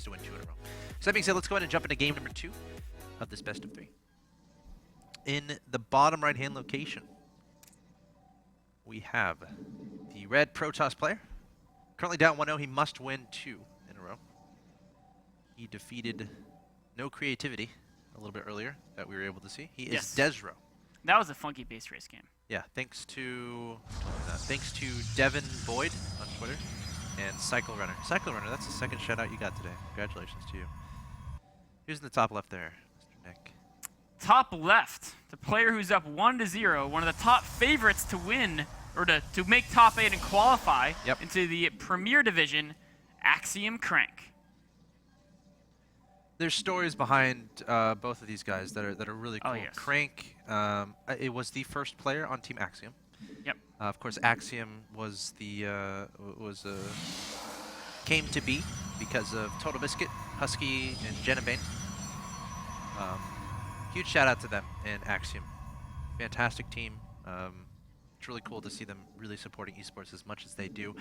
needs to win 2 in a row. So that being said, let's go ahead and jump into game number 2 of this best of 3. In the bottom right-hand location, we have the red Protoss player. Currently down 1-0. He must win 2 in a row. He defeated No Creativity a little bit earlier that we were able to see. He is Desrow. That was a funky base race game. Yeah, thanks to Devin Boyd on Twitter and Cycle Runner. Cycle Runner, that's the second shout out you got today. Congratulations to you. Who's in the top left there, Mr. Nick? Top left, the player who's up 1-0, one of the top favorites to win, or to make top 8 and qualify into the Premier Division, Axiom Crank. There's stories behind both of these guys that are really cool. Oh, yes. Crank, it was the first player on Team Axiom. Yep. Of course, Axiom was came to be because of Total Biscuit, Husky, and Jenabane. Huge shout out to them and Axiom. Fantastic team. It's really cool to see them really supporting esports as much as they do.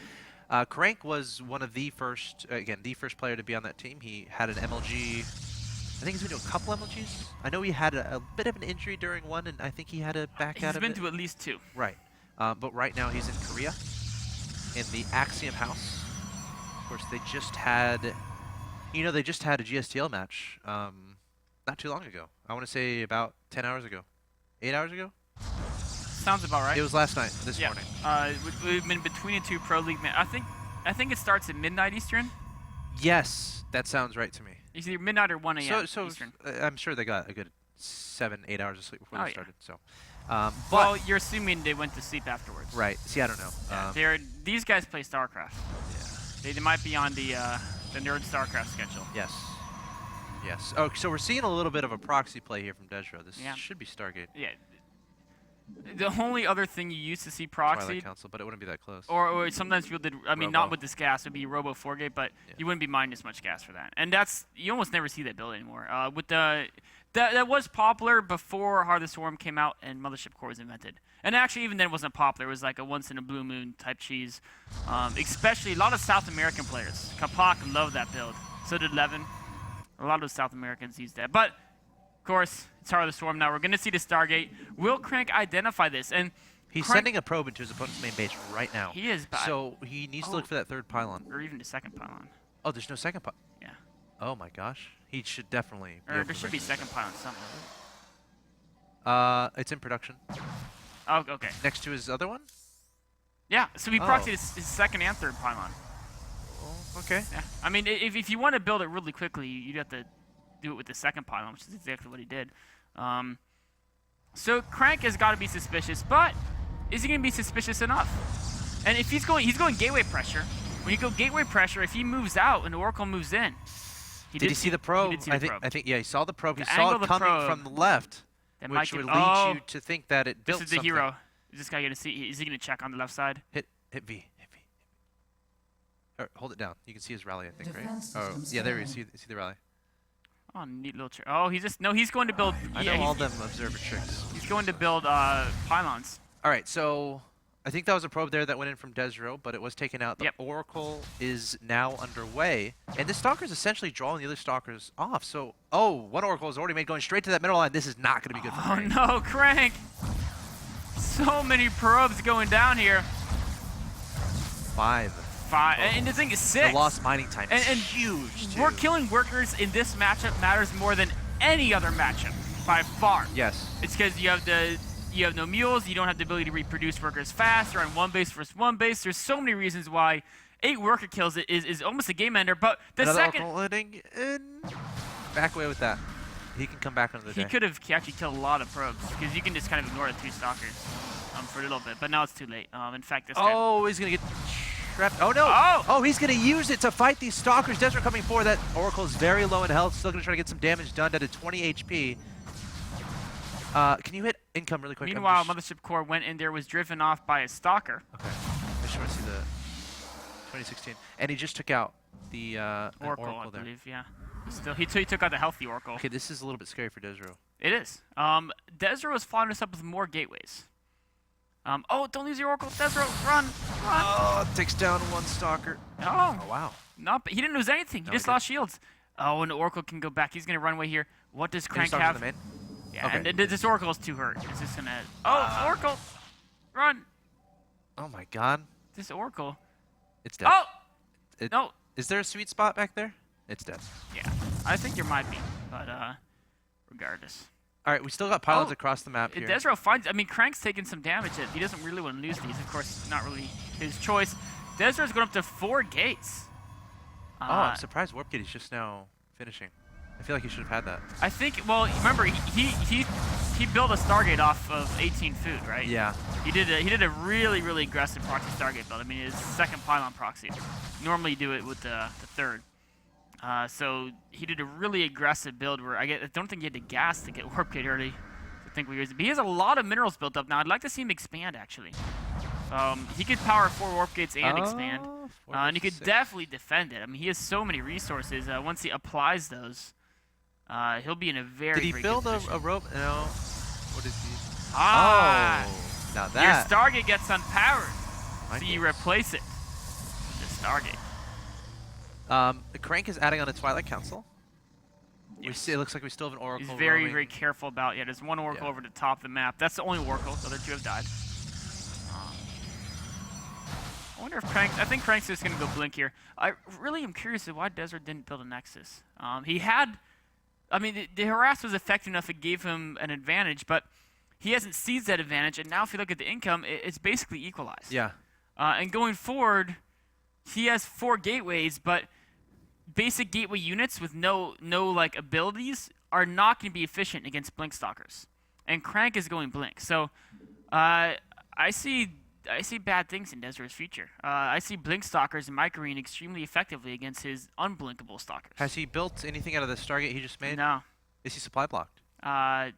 Crank was one of the first, the first player to be on that team. He had an MLG. I think he's been to a couple MLGs. I know he had a bit of an injury during one, and I think he had to back out of it. He's been to at least 2. Right. But right now he's in Korea, in the Axiom house. Of course, they just had, a GSTL match not too long ago. I want to say about 10 hours ago. 8 hours ago? Sounds about right. It was last night, this morning. We've been between the 2 Pro League I think it starts at midnight Eastern. Yes, that sounds right to me. It's either midnight or 1 a.m. So Eastern. I'm sure they got a good 7-8 hours of sleep before they started. So, well, you're assuming they went to sleep afterwards. Right. See, I don't know. Yeah, these guys play StarCraft. Yeah. They might be on the Nerd StarCraft schedule. Yes. Yes. Oh, so we're seeing a little bit of a proxy play here from Desrow. This should be Stargate. Yeah. The only other thing you used to see proxy, Twilight Council, but it wouldn't be that close. Or sometimes people did. I mean, not with this gas. It'd be Robo 4Gate, but you wouldn't be mining as much gas for that. And you almost never see that build anymore. With that was popular before Heart of the Swarm came out and Mothership Core was invented. And actually, even then, it wasn't popular. It was like a once in a blue moon type cheese. Especially a lot of South American players. Kapak loved that build. So did Levin. A lot of South Americans used that. But of course, it's Heart of the Swarm now. We're going to see the Stargate. Will Crank identify this? And he's sending a probe into his opponent's main base right now. He is. So he needs to look for that 3rd pylon. Or even the 2nd pylon. Oh, there's no 2nd pylon. Yeah. Oh my gosh. He should definitely. Or there should be 2nd pylon somewhere. It's in production. Oh, okay. Next to his other one? Yeah. So we proxied his 2nd and 3rd pylon. Okay. Yeah. I mean, if you want to build it really quickly, you'd have to do it with the 2nd pylon, which is exactly what he did. So Crank has got to be suspicious, but is he going to be suspicious enough? And if he's going gateway pressure, when you go gateway pressure, if he moves out and the Oracle moves in, did he see the probe? He did see the probe. I think he saw the probe. He saw it coming from the left, which would lead you to think that it built something. This is the hero. Is this guy going to see? Is he going to check on the left side? Hit V. Or hold it down. You can see his rally, I think, right? Oh, yeah, there you see the rally. Oh, neat little trick. Oh, he's going to build. I know all them observer tricks. He's going to build pylons. All right, so I think that was a probe there that went in from Desrow, but it was taken out. The Oracle is now underway, and this Stalker is essentially drawing the other Stalkers off. So, one Oracle is already made going straight to that middle line. This is not going to be good for Crank. Oh no, Crank! So many probes going down here. 5. And the thing is 6. The lost mining time is huge, too. Killing workers in this matchup matters more than any other matchup, by far. Yes. It's because you have no mules, you don't have the ability to reproduce workers fast, or on 1 base versus 1 base. There's so many reasons why 8 worker kills is almost a game ender, but the second... Hitting in. Back away with that. He can come back another day. He could have actually killed a lot of probes, because you can just kind of ignore the 2 stalkers for a little bit, but now it's too late. In fact, this guy... he's going to get... Oh no! Oh, he's gonna use it to fight these stalkers. Desrow coming forward. That Oracle is very low in health. Still gonna try to get some damage done down to 20 HP. Can you hit income really quick? Meanwhile, Mothership Core went in there, was driven off by a stalker. Okay. I just want to see the 2016, and he just took out the Oracle there. I believe. Yeah. Still, he took out the healthy Oracle. Okay, this is a little bit scary for Desrow. It is. Desrow is following us up with more gateways. Don't lose your Oracle, Desrow, run! Oh, takes down 1 stalker. Oh, wow. He didn't lose anything. He just lost shields. Oh, and the Oracle can go back. He's going to run away here. What does Crank have? Yeah, okay. And this Oracle is too hurt. It's just going to... Oh, Oracle! Run! Oh my god. This Oracle... It's dead. Oh! No. Is there a sweet spot back there? It's dead. Yeah, I think there might be, but regardless. All right, we still got pylons across the map here. Desrow finds... I mean, Crank's taking some damage. He doesn't really want to lose these. Of course, not really his choice. Desrow's going up to 4 gates. I'm surprised Warp Gate is just now finishing. I feel like he should have had that. I think, well, remember, he built a Stargate off of 18 food, right? Yeah. He did a really, really aggressive proxy Stargate build. I mean, his second pylon proxy. Normally you do it with the third. So he did a really aggressive build where I don't think he had the gas to get Warp Gate early. But he has a lot of minerals built up now. I'd like to see him expand, actually. He could power 4 Warp Gates and expand. And he could definitely defend it. I mean, he has so many resources. Once he applies those, he'll be in a very, Did he build a rope? No. What is he? Ah! Oh, now that. Your Stargate gets unpowered. So you replace it with the Stargate. The Crank is adding on a Twilight Council. Yes. We see, it looks like we still have an Oracle. He's very, very careful about. Yeah, there's one Oracle over the top of the map. That's the only Oracle. The other 2 have died. I wonder if Crank... I think Crank's just going to go blink here. I really am curious of why Desrow didn't build a Nexus. He had... I mean, the harass was effective enough. It gave him an advantage, but he hasn't seized that advantage. And now if you look at the income, it's basically equalized. Yeah. And going forward, he has 4 gateways, but basic gateway units with no like abilities are not going to be efficient against Blink Stalkers. And Crank is going Blink. So I see bad things in Desrow's future. I see Blink Stalkers and Microrene extremely effectively against his unblinkable Stalkers. Has he built anything out of the Stargate he just made? No. Is he supply blocked? Yeah,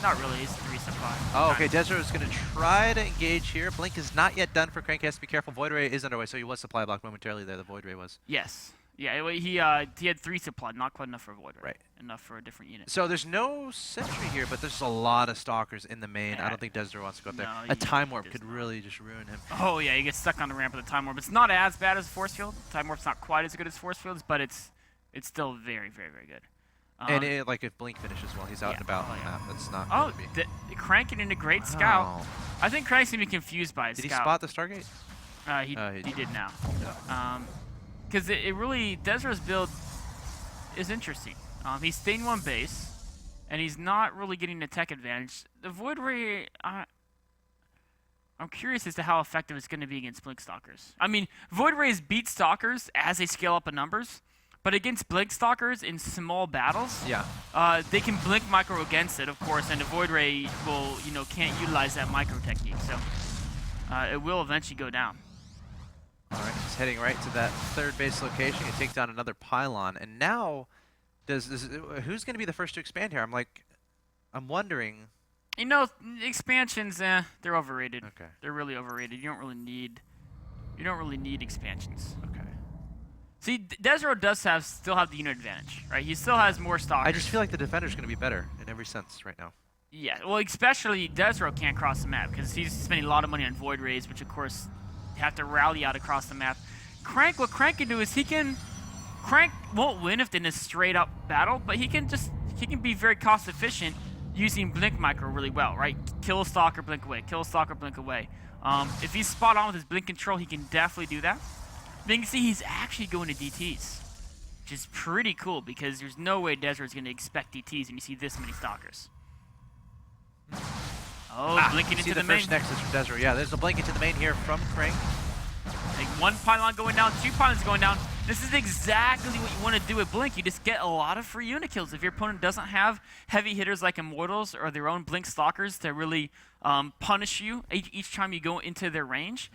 not really. He's 3 supply. Oh, okay. Desrow is going to try to engage here. Blink is not yet done for Crank. He has to be careful. Void Ray is underway, so he was supply blocked momentarily there. The Void Ray was. Yes. Yeah, he had 3 supply, not quite enough for a Void Ray. Right. Enough for a different unit. So there's no sentry here, but there's a lot of Stalkers in the main. I don't think Desrow wants to go up there. A Time Warp could really just ruin him. Oh, yeah, he gets stuck on the ramp with a Time Warp. It's not as bad as Force Field. Time Warp's not quite as good as Force Fields, but it's still very, very, very good. And like if Blink finishes while he's out and about on the map, that's not going to be. Cranking in a great scout. I think Crank's going to be confused by his scout. Did he spot the Stargate? He did now. Yeah. Because it really, Desrow's build is interesting. He's staying 1 base, and he's not really getting a tech advantage. The Void Ray, I'm curious as to how effective it's going to be against Blink Stalkers. I mean, Void Rays beat Stalkers as they scale up in numbers, but against Blink Stalkers in small battles, they can Blink Micro against it, of course, and the Void Ray will, can't utilize that micro technique, so it will eventually go down. All right, he's heading right to that 3rd base location. He takes down another pylon, and now who's going to be the first to expand here? I'm wondering. Expansions, they're overrated. Okay. They're really overrated. You don't really need expansions. Okay. See, Desrow does still have the unit advantage, right? He still has more Stalkers. I just feel like the Defender's going to be better in every sense right now. Yeah, well, especially Desrow can't cross the map because he's spending a lot of money on Void Rays, which of course have to rally out across the map. What Crank can do is Crank won't win if in a straight up battle, but he can be very cost efficient using Blink Micro really well, right? Kill a Stalker, blink away. Kill a Stalker, blink away. If he's spot on with his Blink control, he can definitely do that. But you can see he's actually going to DTs, which is pretty cool because there's no way Desrow is going to expect DTs when you see this many Stalkers. Oh, blinking into the main. First Nexus from Desrow. Yeah, there's a blink into the main here from Crank. Like 1 pylon going down, 2 pylons going down. This is exactly what you want to do with Blink. You just get a lot of free unit kills. If your opponent doesn't have heavy hitters like Immortals or their own Blink Stalkers to really punish you each time you go into their range,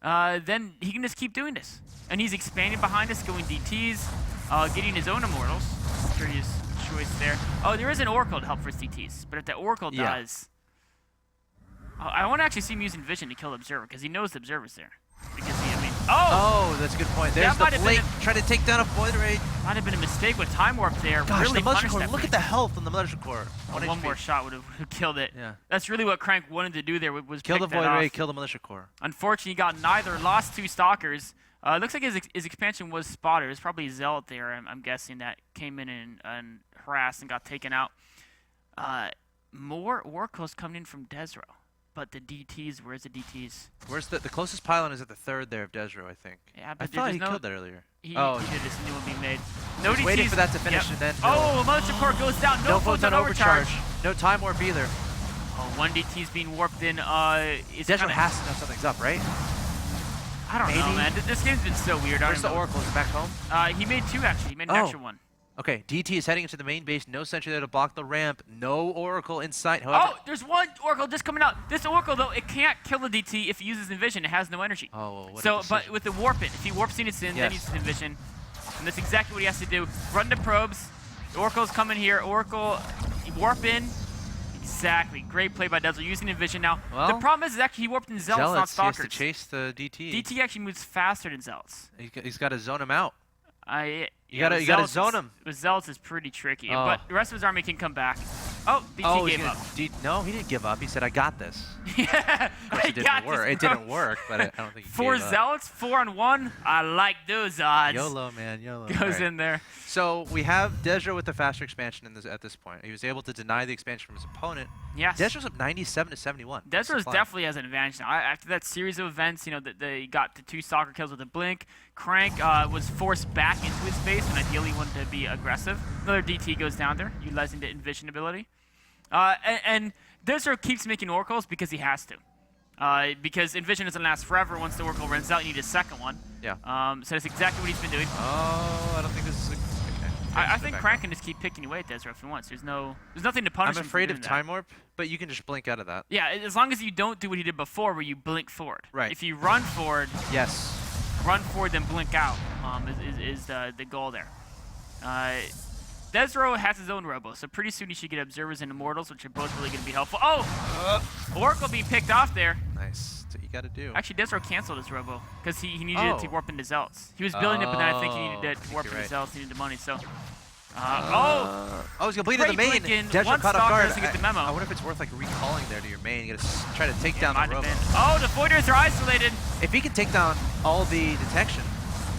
then he can just keep doing this. And he's expanding behind us, going DTs, getting his own Immortals. Curious choice there. Oh, there is an Oracle to help for his DTs, but if the Oracle dies... I want to actually see him using Vision to kill the Observer, because he knows the Observer's there. Because Oh, that's a good point. There's the Blink trying to take down a Void Ray. Might have been a mistake with Time Warp there. Gosh, really the Militia Core. Look at the health on the Militia Core. One more shot would have killed it. Yeah. That's really what Crank wanted to do there. Was kill the Void Ray, kill the Militia Core. Unfortunately, he got neither. Lost 2 Stalkers. It looks like his expansion was spotted. It was probably Zealot there, I'm guessing, that came in and harassed and got taken out. More oracles coming in from Desrow. But the DTs, where's the DTs? Where's the closest pylon is at the third there of Desrow, I think. Yeah, but I thought he killed that earlier. He oh, did this new one being made. No DTs. Waiting for that to finish and then. Oh, Mothership Core goes down. No photon overcharge. No time warp either. Oh, one DT's being warped in. Desrow has to know something's up, right? I don't know, man. This game's been so weird. Where's the Oracle? Is it back home? He made 2 actually. He made an extra one. Okay, DT is heading into the main base. No sentry there to block the ramp. No Oracle in sight. However, there's one Oracle just coming out. This Oracle, though, it can't kill the DT if it uses Envision. It has no energy. Oh, what so, but with the warp it, if he warps in, then he uses Envision. And that's exactly what he has to do. Run the probes. The Oracle's coming here. Oracle, warp in. Exactly. Great play by Desrow using Envision now. Well, the problem is actually he warped in Zealots, not Stalkers. He has to chase the DT. DT actually moves faster than Zealots. He's got to zone him out. You gotta zone him. With Zealots is pretty tricky, but the rest of his army can come back. Oh, DT gave up. No, he didn't give up. He said, "I got this." Yeah, of course, it didn't work. It didn't work, but I don't think he 4 gave up. Zealots, 4 on 1. I like those odds. YOLO, man, YOLO. Goes in there. So we have Desrow with the faster expansion at this point. He was able to deny the expansion from his opponent. Yes. Desrow's up 97 to 71. Desrow definitely has an advantage now. After that series of events, you know, they got the 2 stalker kills with a blink. Crank was forced back into his base and ideally wanted to be aggressive. Another DT goes down there, utilizing the Envision ability. And Desrow keeps making Oracles because he has to. Because Envision doesn't last forever. Once the Oracle runs out, you need a second one. Yeah. So that's exactly what he's been doing. Oh, I don't think this is okay. I think Crank can just keep picking away at Desrow if he wants. There's nothing to punish him. I'm afraid of Time Warp, but you can just blink out of that. Yeah, as long as you don't do what he did before, where you blink forward. Right. If you run forward. Yes. Run forward, then blink out. Is the goal there. Desrow has his own robo, so pretty soon he should get Observers and Immortals, which are both really going to be helpful. Oh! Oracle being picked off there. Nice. That's what you got to do. Actually, Desrow canceled his robo because he needed it to warp into Zealots. He was building it, but then I think he needed it to warp into Zealots, needed the money, so... he's completed the main. Desrow caught off guard. Get the memo. I wonder if it's worth like recalling there to your main. You gotta try to take down the robo. Oh, the Voiders are isolated. If he can take down all the detection,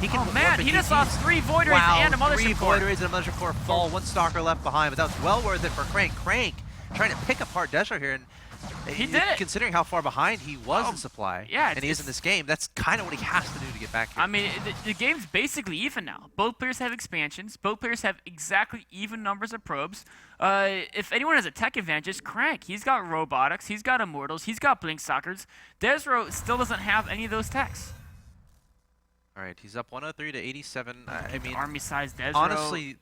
he can. Oh man, he just lost 3 Voiders and a Mothership Core. 3 Voiders and a Mothership Core fall. 1 Stalker left behind, but that was well worth it for Crank. Crank trying to pick apart Desrow here, and he did it. Considering how far behind he was in supply, and he is in this game, that's kind of what he has to do to get back here. I mean, the game's basically even now. Both players have expansions. Both players have exactly even numbers of probes. If anyone has a tech advantage, it's Crank. He's got robotics. He's got immortals. He's got blink stalkers. Desrow still doesn't have any of those techs. All right, he's up 103 to 87. I mean, army-sized Desrow. Honestly,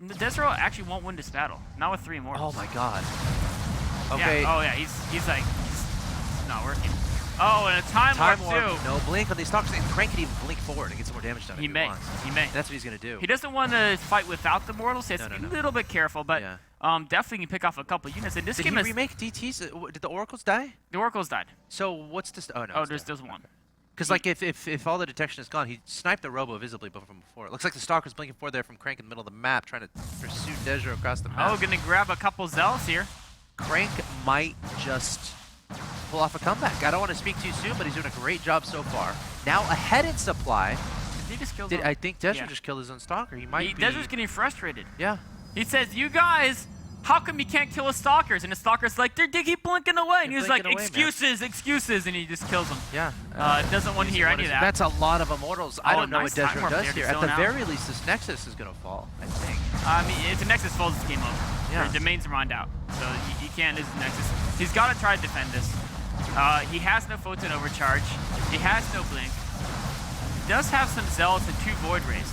Desrow actually won't win this battle. Not with 3 immortals. Oh my God. Okay. Yeah. Oh yeah, he's like he's not working. Oh, and a time warp too. No blink on these stalkers. Crank can even blink forward and get some more damage done. He may. That's what he's gonna do. He doesn't want to fight without the mortals. So he has to be a little bit careful, but definitely can pick off a couple units. And this game Did he remake DTs? Did the Oracles die? The Oracles died. So what's this? Oh no. Oh, there's one. Because like if all the detection is gone, he sniped the robo visibly from before. It looks like the stalker's blinking forward there from Crank in the middle of the map, trying to pursue Desrow across the map. Oh, gonna grab a couple Zealots here. Crank might just pull off a comeback. I don't want to speak too soon, but he's doing a great job so far. Now ahead in supply. He just killed I think Desrow just killed his own stalker. He might be. Desrow's getting frustrated. Yeah. He says, "You guys, how come you can't kill his stalkers?" And the stalker's like, "They keep blinking away." And he's like, "Excuses, excuses," and he just kills them. Yeah. Doesn't want to hear any of that. That's a lot of immortals. I don't know what Desrow does here. At the very least, this Nexus is going to fall, I think. I mean, if the Nexus falls, it's game over. Yeah. The main's mined out, so he can't lose the Nexus. He's got to try to defend this. He has no photon overcharge. He has no blink. He does have some Zealots and 2 Void Rays.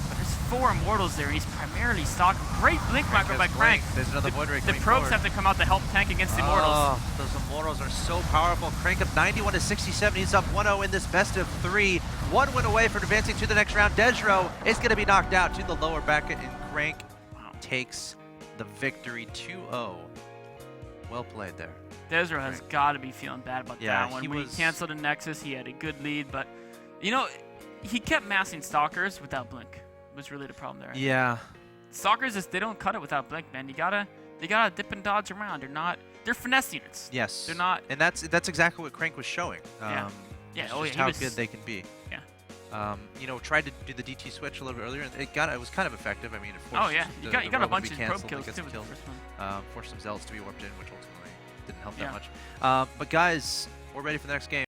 But there's 4 Immortals there, and he's primarily stalking. Great blink micro by Crank. There's another Void Ray The probes have to come out to help tank against the Immortals. Oh, those Immortals are so powerful. Crank up 91 to 67. He's up 1-0 in this best of 3. 1 win away from advancing to the next round. Desrow is going to be knocked out to the lower bracket, and Crank takes the victory 2-0. Well played there. Desrow has got to be feeling bad about that one. When he canceled the Nexus, he had a good lead, but, you know, he kept massing Stalkers without Blink. Was really the problem there. Yeah. Stalkers, they don't cut it without Blink, man. They gotta dip and dodge around. They're finesse units. Yes. They're not. And that's exactly what Crank was showing. Yeah. Just how good they can be. Yeah. You know, tried to do the DT switch a little bit earlier, and it was kind of effective. I mean, it forced you got a bunch of probe canceled, kills get too some with the kills, first one. forced some zealots to be warped in, which ultimately didn't help that much. But guys, we're ready for the next game.